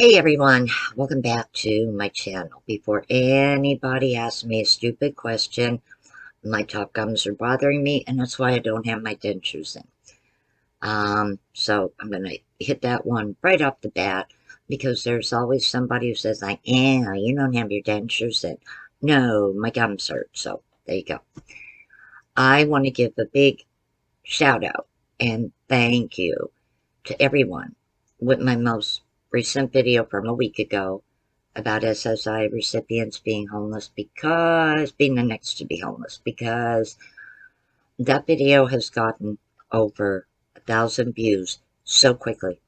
Hey everyone, welcome back to my channel. Before anybody asks me a stupid question, my top gums are bothering me, and that's why I don't have my dentures in. So I'm gonna hit that one right off the bat because there's always somebody who says like, you don't have your dentures in. No, my gums hurt. So there you go. I want to give a big shout out and thank you to everyone with my most recent video from a week ago about SSI recipients being being the next to be homeless, because that video has gotten over 1,000 views so quickly.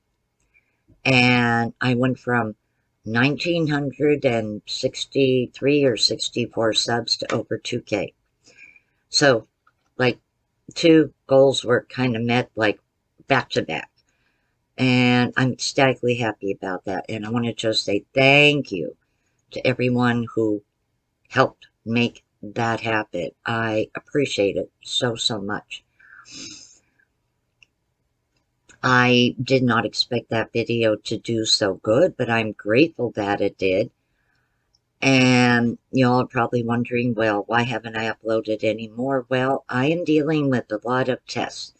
And I went from 1,963 or 64 subs to over 2K. So, like, two goals were kind of met, like, back to back. And I'm ecstatically happy about that. And I want to just say thank you to everyone who helped make that happen. I appreciate it so, so much. I did not expect that video to do so good, but I'm grateful that it did. And y'all are probably wondering, well, why haven't I uploaded anymore? Well, I am dealing with a lot of tests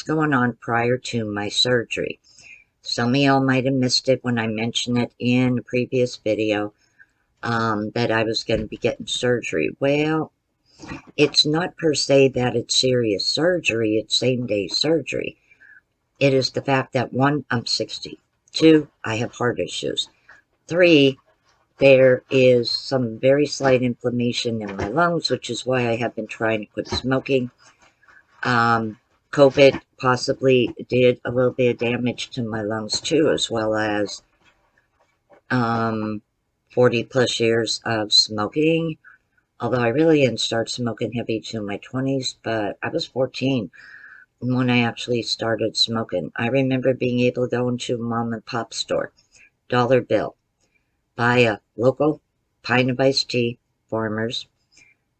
going on prior to my surgery. Some of y'all might have missed it when I mentioned it in a previous video, that I was going to be getting surgery. Well, it's not per se that it's serious surgery, it's same-day surgery. It is the fact that, one, I'm 60. Two, I have heart issues. Three, there is some very slight inflammation in my lungs, which is why I have been trying to quit smoking. COVID possibly did a little bit of damage to my lungs too, as well as 40 plus years of smoking. Although I really didn't start smoking heavy till my 20s, but I was 14 when I actually started smoking. I remember being able to go into a mom and pop store, dollar bill, buy a local pint of iced tea, Farmers,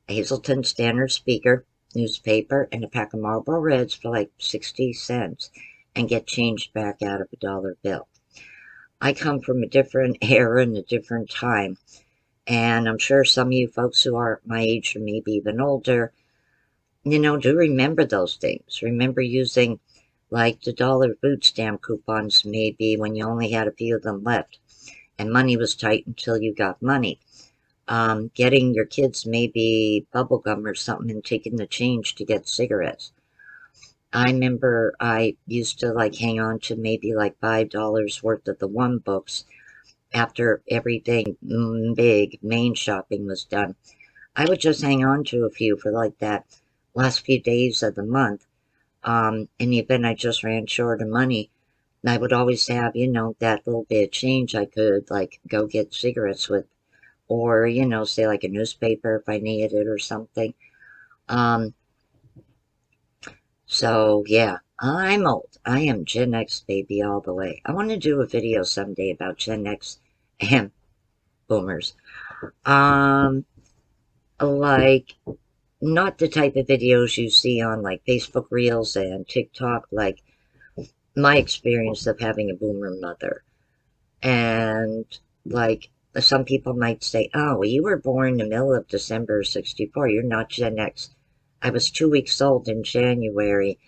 a Hazelton Standard speaker, newspaper, and a pack of Marlboro Reds for like 60 cents, and get changed back out of a dollar bill. I come from a different era and a different time, and I'm sure some of you folks who are my age or maybe even older, do remember those things. Remember using like the dollar food stamp coupons maybe when you only had a few of them left and money was tight until you got money. Getting your kids maybe bubble gum or something and taking the change to get cigarettes. I remember I used to like hang on to maybe like $5 worth of the One books after everything big main shopping was done. I would just hang on to a few for like that last few days of the month. In the event I just ran short of money, I would always have, that little bit of change I could like go get cigarettes with, or, say like a newspaper if I needed it or something. So yeah, I'm old. I am Gen X baby all the way. I want to do a video someday about Gen X and boomers. Like, not the type of videos you see on like Facebook Reels and TikTok, like my experience of having a boomer mother. And like, some people might say, oh, well, you were born in the middle of December 64. You're not Gen X. I was 2 weeks old in January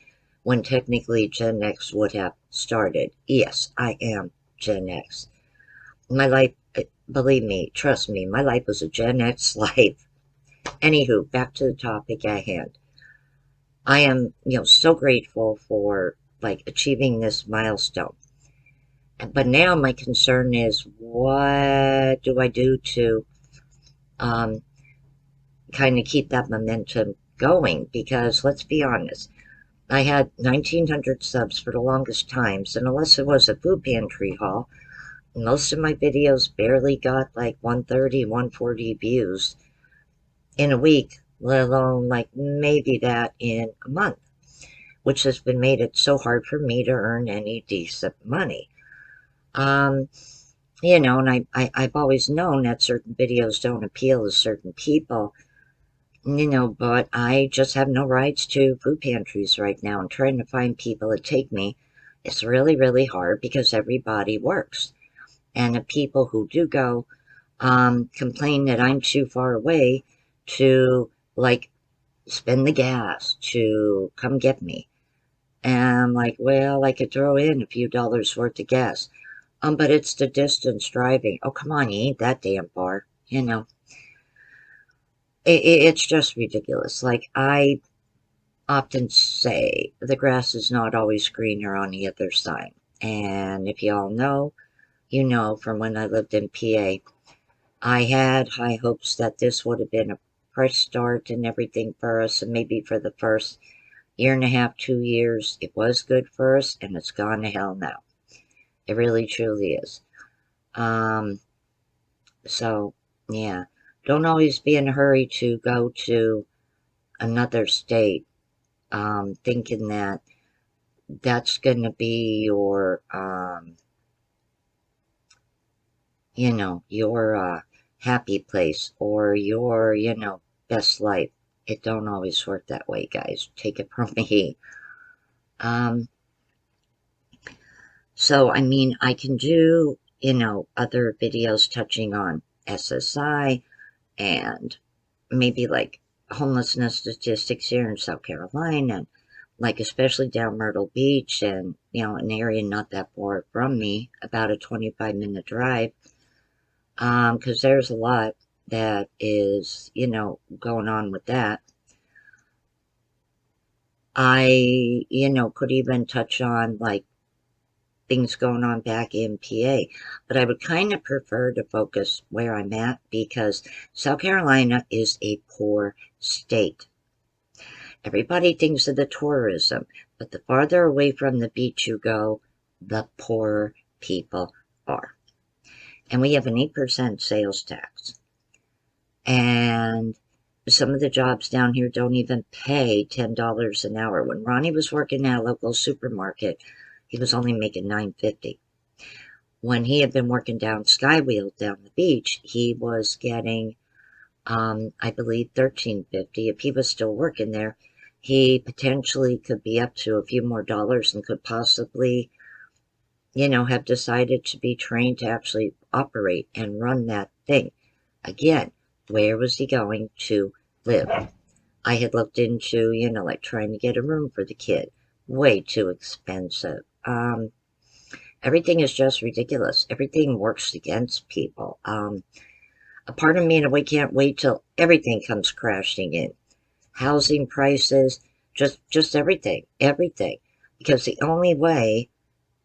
when technically Gen X would have started. Yes, I am Gen X. My life, believe me, trust me, my life was a Gen X life. Anywho, back to the topic at hand. I am, so grateful for like achieving this milestone. But now my concern is, what do I do to kind of keep that momentum going? Because let's be honest, I had 1,900 subs for the longest times, and unless it was a food pantry haul, most of my videos barely got like 130, 140 views in a week, let alone like maybe that in a month, which has been made it so hard for me to earn any decent money. And I've always known that certain videos don't appeal to certain people, but I just have no rides to food pantries right now, and trying to find people to take me is really, really hard because everybody works. And the people who do go complain that I'm too far away to, like, spend the gas to come get me. And I'm like, well, I could throw in a few dollars worth of gas. But it's the distance driving. Oh, come on, you ain't that damn far. You know, it's just ridiculous. Like, I often say, the grass is not always greener on the other side. And if you all know, you know from when I lived in PA, I had high hopes that this would have been a fresh start and everything for us, and maybe for the first year and a half, 2 years, it was good for us, and it's gone to hell now. It really truly is. Um, so, yeah. Don't always be in a hurry to go to another state, thinking that that's going to be your, your happy place or your, best life. It don't always work that way, guys. Take it from me. Um, so, I mean, I can do, other videos touching on SSI and maybe like homelessness statistics here in South Carolina, like especially down Myrtle Beach and, an area not that far from me, about a 25-minute drive. Because there's a lot that is, going on with that. I, could even touch on like things going on back in PA, but I would kind of prefer to focus where I'm at because South Carolina is a poor state. Everybody thinks of the tourism, but the farther away from the beach you go, the poorer people are. And we have an 8% sales tax. And some of the jobs down here don't even pay $10 an hour. When Ronnie was working at a local supermarket, he was only making $9.50. When he had been working down Skywheel down the beach, he was getting, I believe, $13.50. If he was still working there, he potentially could be up to a few more dollars and could possibly, have decided to be trained to actually operate and run that thing. Again, where was he going to live? I had looked into, like trying to get a room for the kid. Way too expensive. Everything is just ridiculous. Everything works against people. A part of me in a way can't wait till everything comes crashing in. Housing prices, just everything. Because the only way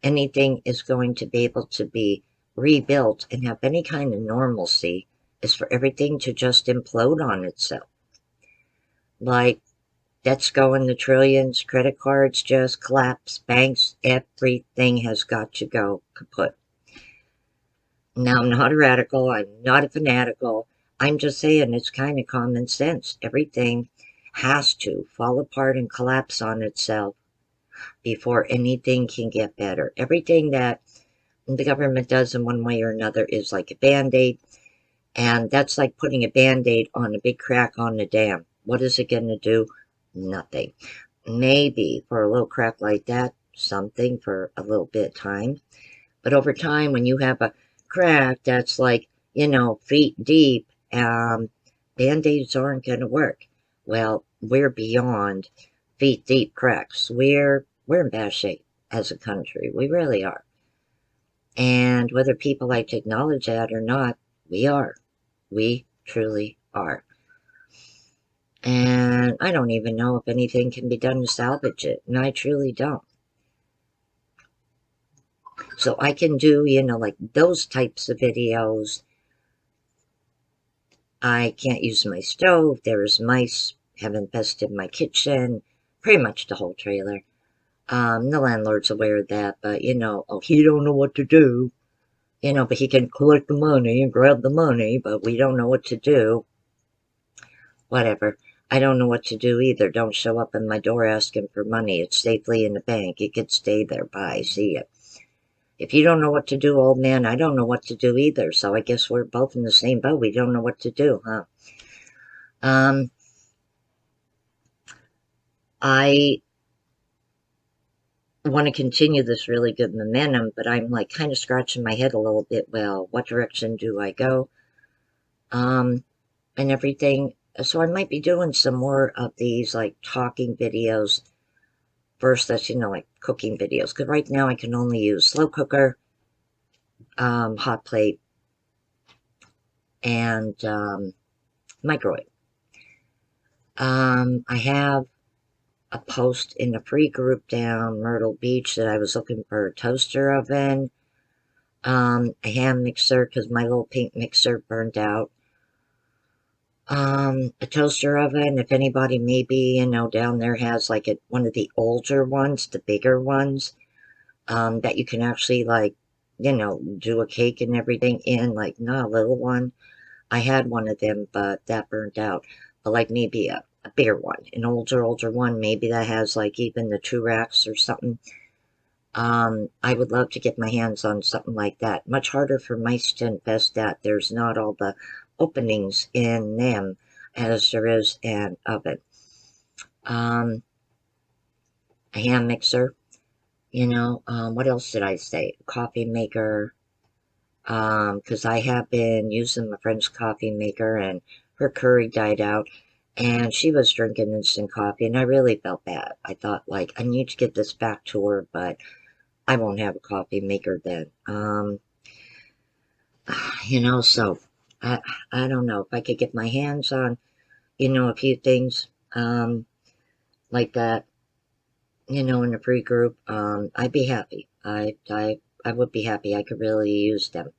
anything is going to be able to be rebuilt and have any kind of normalcy is for everything to just implode on itself. Like, debts go in the trillions, credit cards just collapse, banks, everything has got to go kaput. Now, I'm not a radical, I'm not a fanatical, I'm just saying it's kind of common sense. Everything has to fall apart and collapse on itself before anything can get better. Everything that the government does in one way or another is like a band-aid, and that's like putting a band-aid on a big crack on the dam. What is it going to do? Nothing. Maybe for a little crack like that, something for a little bit of time. But over time, when you have a crack that's like, feet deep, band-aids aren't going to work. Well, we're beyond feet deep cracks. We're in bad shape as a country. We really are. And whether people like to acknowledge that or not, we are. We truly are. And I don't even know if anything can be done to salvage it. And I truly don't. So I can do, like those types of videos. I can't use my stove. There's mice have infested my kitchen. Pretty much the whole trailer. The landlord's aware of that, but, oh, he don't know what to do. But he can collect the money and grab the money, but we don't know what to do. Whatever. I don't know what to do either. Don't show up at my door asking for money. It's safely in the bank. It could stay there. Bye. See ya. If you don't know what to do, old man, I don't know what to do either. So I guess we're both in the same boat. We don't know what to do, huh? I want to continue this really good momentum, but I'm like kind of scratching my head a little bit. Well, what direction do I go? Um, and everything. So I might be doing some more of these like talking videos versus, like cooking videos. Because right now I can only use slow cooker, hot plate, and microwave. I have a post in a free group down Myrtle Beach that I was looking for a toaster oven, a hand mixer because my little pink mixer burned out, a toaster oven. If anybody maybe, down there has like one of the older ones, the bigger ones, that you can actually like, do a cake and everything in, like not a little one. I had one of them, but that burned out. But like maybe a bigger one, an older one, maybe that has like even the 2 racks or something. I would love to get my hands on something like that. Much harder for mice to infest that. There's not all the openings in them as there is an oven. Um, a hand mixer, what else did I say? Coffee maker, because I have been using my friend's coffee maker and her curry died out and she was drinking instant coffee and I really felt bad. I thought like I need to get this back to her, but I won't have a coffee maker then. So I I don't know if I could get my hands on, a few things like that, in a free group, I'd be happy. I would be happy. I could really use them.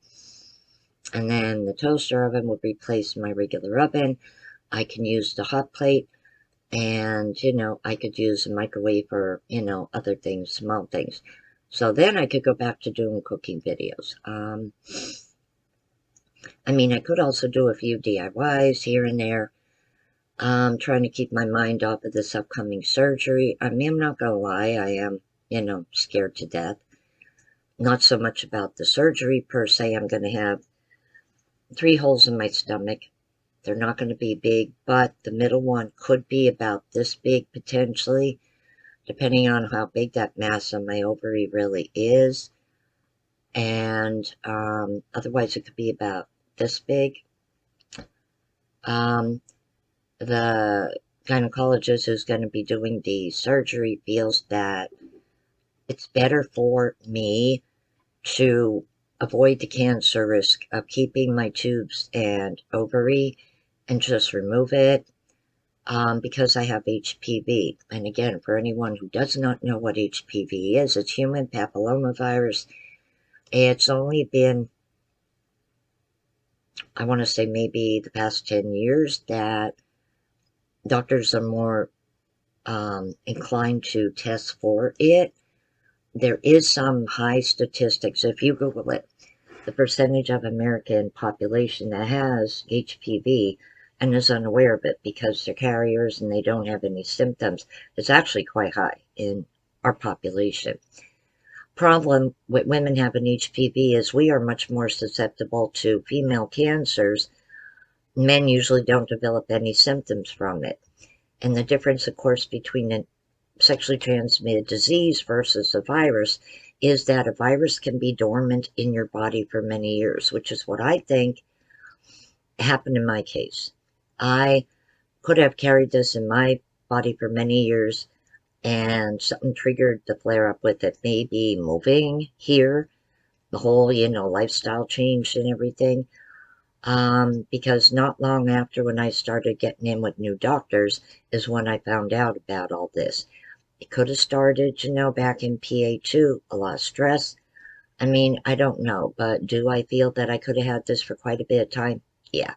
And then the toaster oven would replace my regular oven. I can use the hot plate and, I could use a microwave for, other things, small things. So then I could go back to doing cooking videos. I mean, I could also do a few DIYs here and there. Trying to keep my mind off of this upcoming surgery. I mean, I'm not gonna lie, I am, scared to death. Not so much about the surgery per se. I'm gonna have 3 holes in my stomach. They're not gonna be big, but the middle one could be about this big potentially, depending on how big that mass on my ovary really is. And otherwise, it could be about this big. Um, the gynecologist who's going to be doing the surgery feels that it's better for me to avoid the cancer risk of keeping my tubes and ovary and just remove it, because I have HPV. And again, for anyone who does not know what HPV is, it's human papillomavirus. It's only been, I want to say maybe the past 10 years that doctors are more inclined to test for it. There is some high statistics, if you Google it, the percentage of American population that has HPV and is unaware of it because they're carriers and they don't have any symptoms is actually quite high in our population. Problem with women having HPV is we are much more susceptible to female cancers. Men usually don't develop any symptoms from it. And the difference, of course, between a sexually transmitted disease versus a virus is that a virus can be dormant in your body for many years, which is what I think happened in my case. I could have carried this in my body for many years and something triggered the flare up with it, maybe moving here, the whole, lifestyle change and everything. Because not long after when I started getting in with new doctors is when I found out about all this. It could have started, back in PA2, a lot of stress. I mean, I don't know, but do I feel that I could have had this for quite a bit of time? Yeah.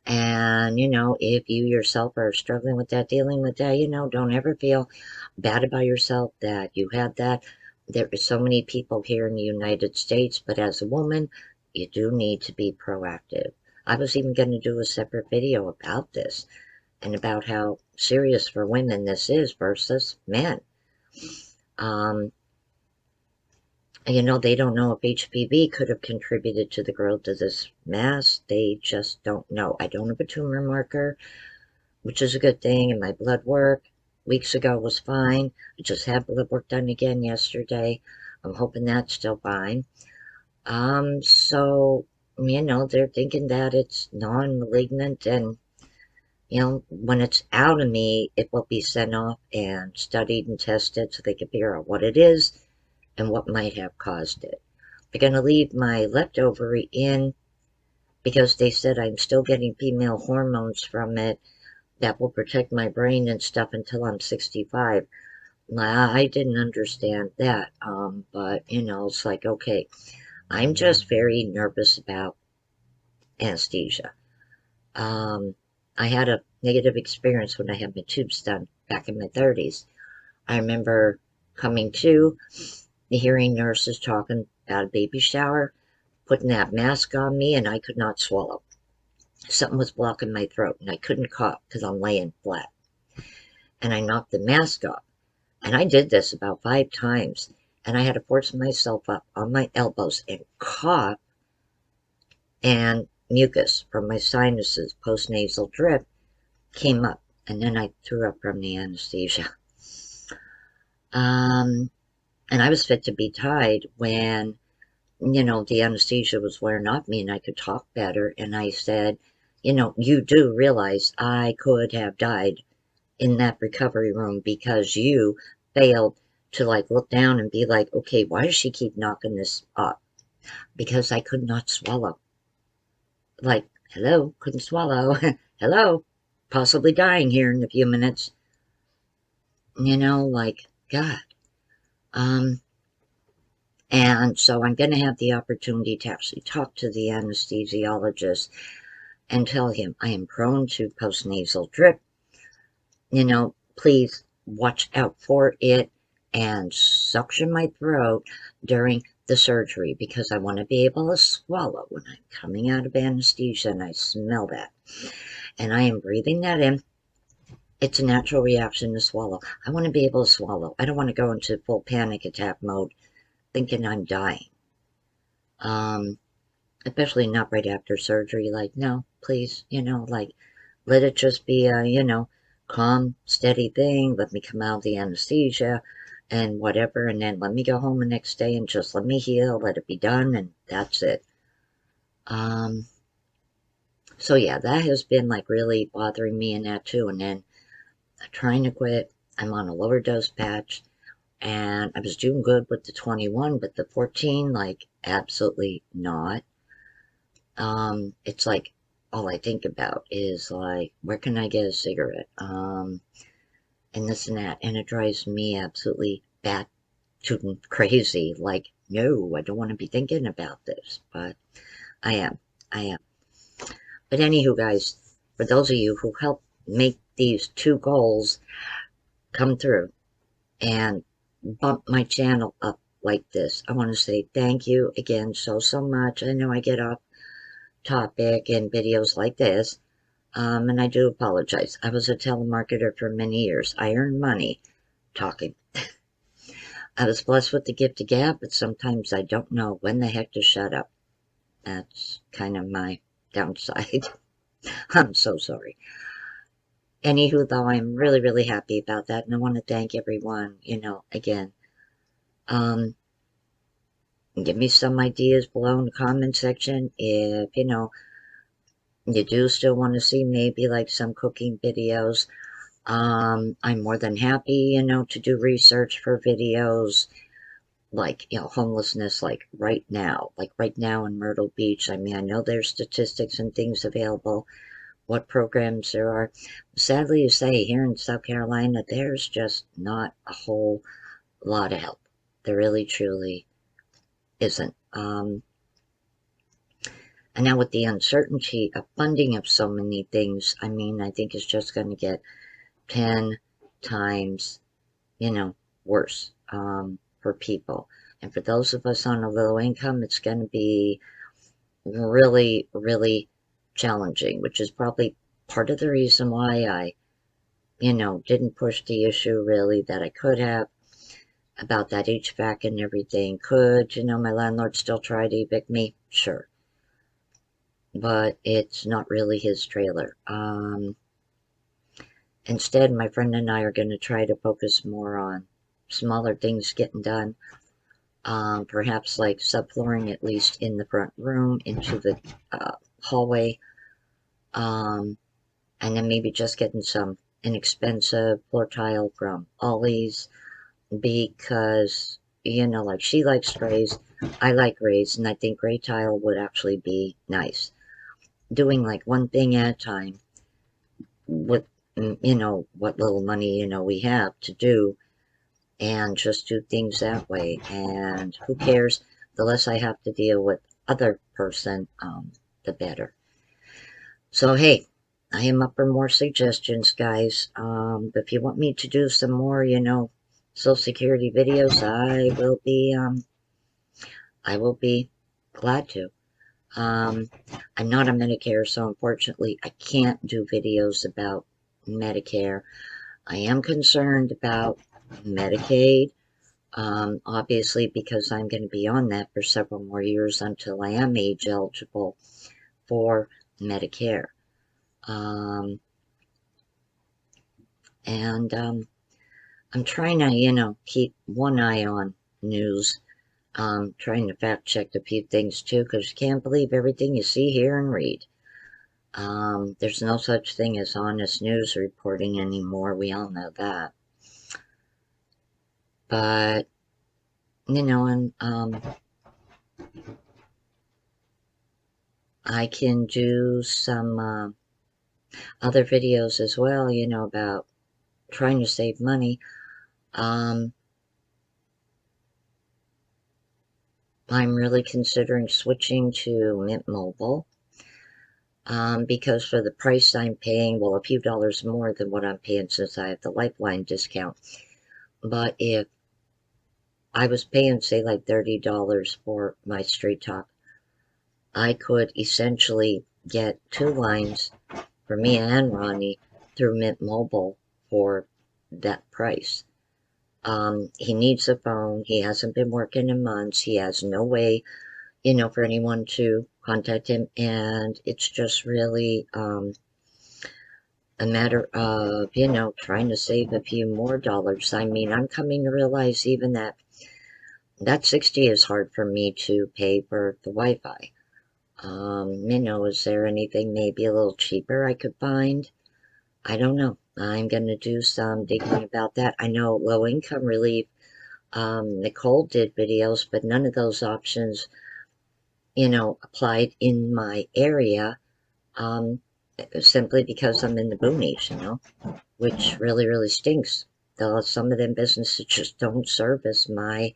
And, if you yourself are struggling with that, dealing with that, don't ever feel bad about yourself that you had that. There are so many people here in the United States, but as a woman, you do need to be proactive. I was even going to do a separate video about this and about how serious for women this is versus men. Um, they don't know if HPV could have contributed to the growth of this mass. They just don't know. I don't have a tumor marker, which is a good thing in my blood work. weeks ago was fine. I just had blood work done again yesterday. I'm hoping that's still fine. So, they're thinking that it's non-malignant and, when it's out of me, it will be sent off and studied and tested so they can figure out what it is and what might have caused it. They're going to leave my left ovary in because they said I'm still getting female hormones from it that will protect my brain and stuff until I'm 65. I didn't understand that, but, it's like, okay, I'm just very nervous about anesthesia. I had a negative experience when I had my tubes done back in my 30s. I remember coming to, hearing nurses talking about a baby shower, putting that mask on me, and I could not swallow. Something was blocking my throat, and I couldn't cough because I'm laying flat. And I knocked the mask off. And I did this about 5 times. And I had to force myself up on my elbows and cough, and mucus from my sinuses, postnasal drip, came up. And then I threw up from the anesthesia. And I was fit to be tied when, the anesthesia was wearing off me and I could talk better. And I said, you do realize I could have died in that recovery room because you failed to look down and be like, okay, why does she keep knocking this up? Because I could not swallow. Like, hello, couldn't swallow. Hello, possibly dying here in a few minutes. God. And so I'm going to have the opportunity to actually talk to the anesthesiologist and tell him I am prone to postnasal drip. Please watch out for it and suction my throat during the surgery because I want to be able to swallow when I'm coming out of anesthesia and I smell that. And I am breathing that in. It's a natural reaction to swallow. I want to be able to swallow. I don't want to go into full panic attack mode thinking I'm dying. Especially not right after surgery. No, please, let it just be a, calm, steady thing. Let me come out of the anesthesia and whatever, and then let me go home the next day and just let me heal, let it be done, and that's it. So yeah, that has been really bothering me and that too. And then trying to quit. I'm on a lower dose patch, and I was doing good with the 21, but the 14, absolutely not. It's all I think about is where can I get a cigarette? And this and that, and it drives me absolutely bat tootin' crazy. No, I don't want to be thinking about this, but I am. But anywho, guys, for those of you who helped make these 2 goals come through and bump my channel up like this, I want to say thank you again so much. I know I get off topic in videos like this, and I do apologize. I was a telemarketer for many years. I earned money talking. I was blessed with the gift of gab, but sometimes I don't know when the heck to shut up. That's kind of my downside. I'm so sorry. Anywho, though, I'm really, really happy about that, and I want to thank everyone, again. Give me some ideas below in the comment section if, you do still want to see maybe some cooking videos. I'm more than happy, to do research for videos homelessness, right now in Myrtle Beach. I mean, I know there's statistics and things available, what programs there are. Sadly to say, here in South Carolina, there's just not a whole lot of help. There really, truly isn't. And now with the uncertainty of funding of so many things, I mean, I think it's just going to get 10 times, worse for people. And for those of us on a low income, it's going to be really, really challenging, which is probably part of the reason why I, didn't push the issue really that I could have about that HVAC and everything. Could, my landlord still try to evict me? Sure. But it's not really his trailer. Instead, my friend and I are going to try to focus more on smaller things getting done. Perhaps like subflooring, at least in the front room, into the hallway. Um, and then maybe just getting some inexpensive floor tile from Ollie's, because, like she likes grays, I like grays, and I think gray tile would actually be nice. Doing like one thing at a time with, what little money, we have to do, and just do things that way. And who cares? The less I have to deal with other person, the better. So, hey, I am up for more suggestions, guys. If you want me to do some more, Social Security videos, I will be glad to. Um, I'm not a Medicare, so unfortunately, I can't do videos about Medicare. I am concerned about Medicaid, obviously, because I'm going to be on that for several more years until I am age eligible for Medicare. Um, and I'm trying to, keep one eye on news. Trying to fact check a few things too, because you can't believe everything you see, hear, and read. There's no such thing as honest news reporting anymore. We all know that. But, and I can do some other videos as well, about trying to save money. I'm really considering switching to Mint Mobile. Because for the price I'm paying, well, a few dollars more than what I'm paying since I have the Lifeline discount. But if I was paying, say, like $30 for my Straight Talk, I could essentially get 2 lines for me and Ronnie through Mint Mobile for that price. He needs a phone. He hasn't been working in months. He has no way, for anyone to contact him. And it's just really a matter of, trying to save a few more dollars. I mean, I'm coming to realize even that 60 is hard for me to pay for the Wi-Fi. Is there anything maybe a little cheaper I could find? I don't know. I'm going to do some digging about that. I know low income relief, Nicole did videos, but none of those options, applied in my area, simply because I'm in the boonies, which really, really stinks. Though some of them businesses just don't service my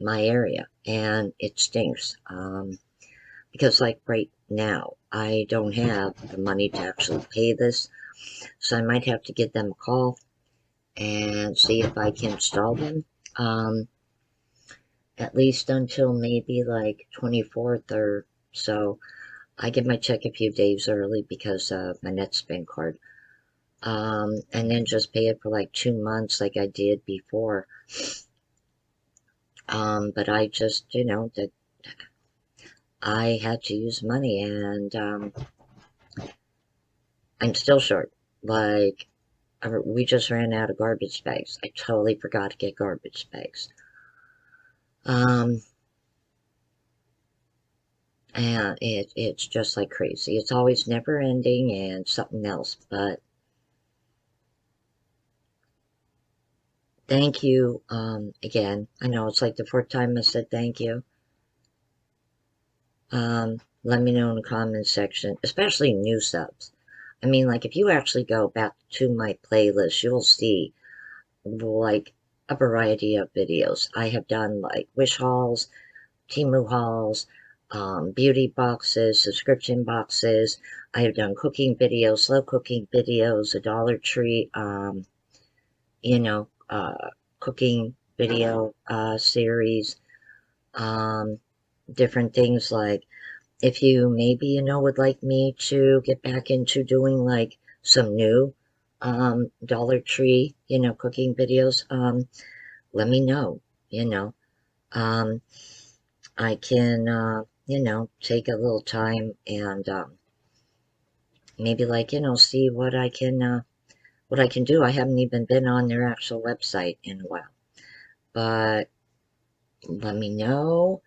area, and it stinks. Because like right now, I don't have the money to actually pay this, so I might have to give them a call and see if I can install them. At least until maybe like 24th or so. I get my check a few days early because of my NetSpend card. And then just pay it for like 2 months like I did before. But I just, that I had to use money, and I'm still short. Like, we just ran out of garbage bags. I totally forgot to get garbage bags. And it's just like crazy. It's always never ending and something else. But thank you, again. I know it's like the 4th time I said thank you. Let me know in the comments section, especially new subs. I mean, like, if you actually go back to my playlist, you'll see, like, a variety of videos. I have done, like, wish hauls, Temu hauls, beauty boxes, subscription boxes. I have done cooking videos, slow cooking videos, a Dollar Tree, you know, cooking video series, different things. Like, if you maybe, would like me to get back into doing like some new Dollar Tree, cooking videos, let me know, you know. Um, I can, take a little time and maybe like, see what I can what I can do, I haven't even been on their actual website in a while, but let me know,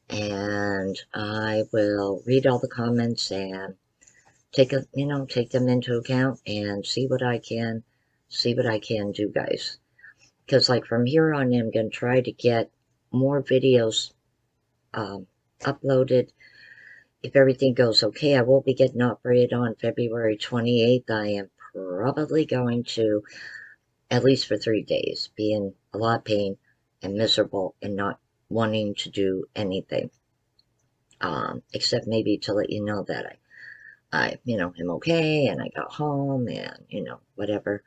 and I will read all the comments and take them into account and see what I can do, guys. Because like from here on, I'm gonna try to get more videos uploaded. If everything goes okay, I will be getting operated on February 28th. I am probably going to, at least for 3 days, be in a lot of pain and miserable and not wanting to do anything, except maybe to let you know that I am okay and I got home and, whatever.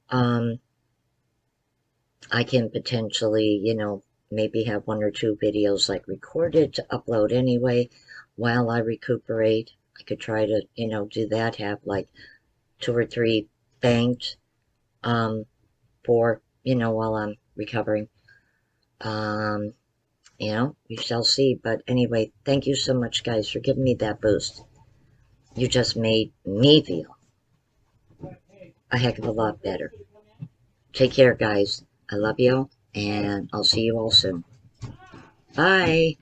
Um, I can potentially, maybe have 1 or 2 videos like recorded to upload anyway while I recuperate. I could try to, do that, have like 2 or 3 banked, for, while I'm recovering. Um, we shall see. But anyway, thank you so much, guys, for giving me that boost. You just made me feel a heck of a lot better. Take care, guys. I love you, and I'll see you all soon. Bye.